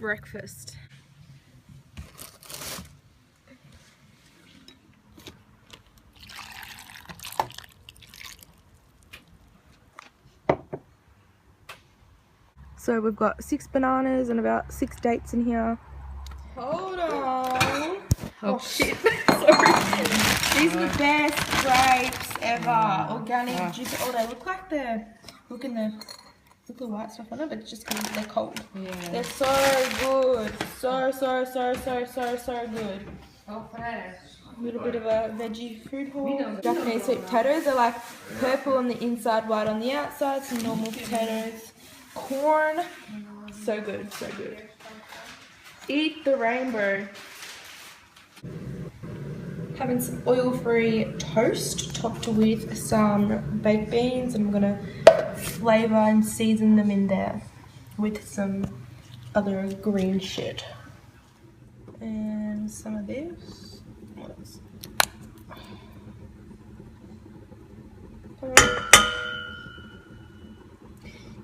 breakfast. So we've got 6 bananas and about 6 dates in here. Hold on. Oh shit. Sorry. These are the best grapes ever. Organic, juicy. Oh, they look like they're, look at the white stuff on it, but it's just because they're cold. Yeah. They're so good. So good. Oh, fresh. A little bit of a veggie food haul. Japanese sweet potatoes are like purple on the inside, white on the outside. Some normal potatoes. Corn. So good, so good. Eat the rainbow. Having some oil-free toast topped with some baked beans, and I'm gonna flavor and season them in there with some other green shit. And some of this. What is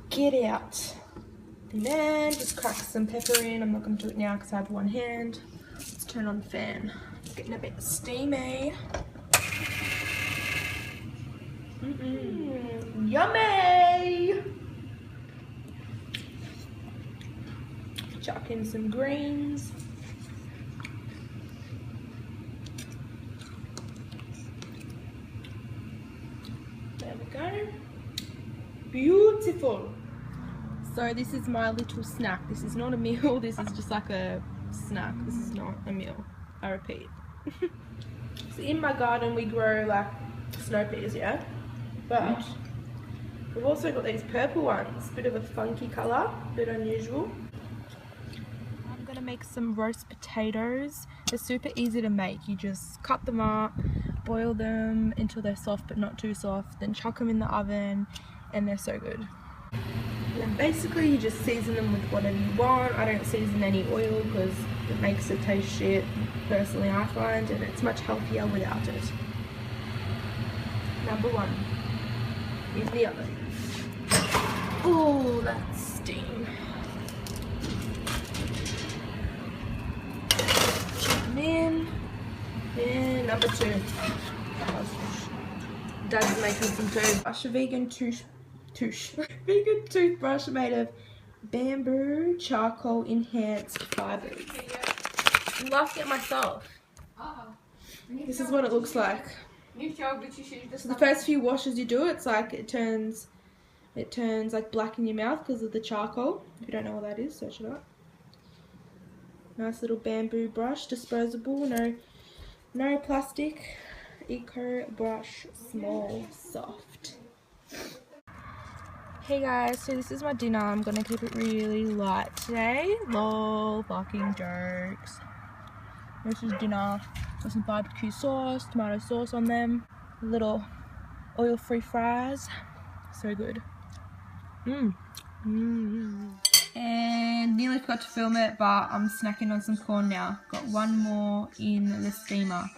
Get out. And then just crack some pepper in. I'm not going to do it now because I have one hand. Let's turn on the fan. It's getting a bit steamy. Yummy! Chuck in some greens. There we go. Beautiful. So this is my little snack. This is not a meal, this is just like a snack. This is not a meal, I repeat. So in my garden we grow like snow peas, yeah? But we've also got these purple ones, bit of a funky colour, bit unusual. I'm gonna make some roast potatoes. They're super easy to make. You just cut them up, boil them until they're soft but not too soft, then chuck them in the oven, and they're so good. And basically you just season them with whatever you want. I don't season any oil because it makes it taste shit, personally I find, and it's much healthier without it. Number 1 is the oven. Oh, that's steam. Chuck them in. Then number 2. Dad's making some toothbrush, a vegan vegan toothbrush made of bamboo charcoal enhanced fibers. I'm laughing at myself. This is what it looks like. So the first few washes you do, it's like it turns like black in your mouth because of the charcoal. If you don't know what that is, search it up. Nice little bamboo brush, disposable, no plastic. Eco brush, small, soft. Hey guys, so this is my dinner. I'm gonna keep it really light today. Lol, fucking jokes. This is dinner. Got some barbecue sauce, tomato sauce on them. A little oil-free fries. So good. And nearly forgot to film it, but I'm snacking on some corn now. Got one more in the steamer.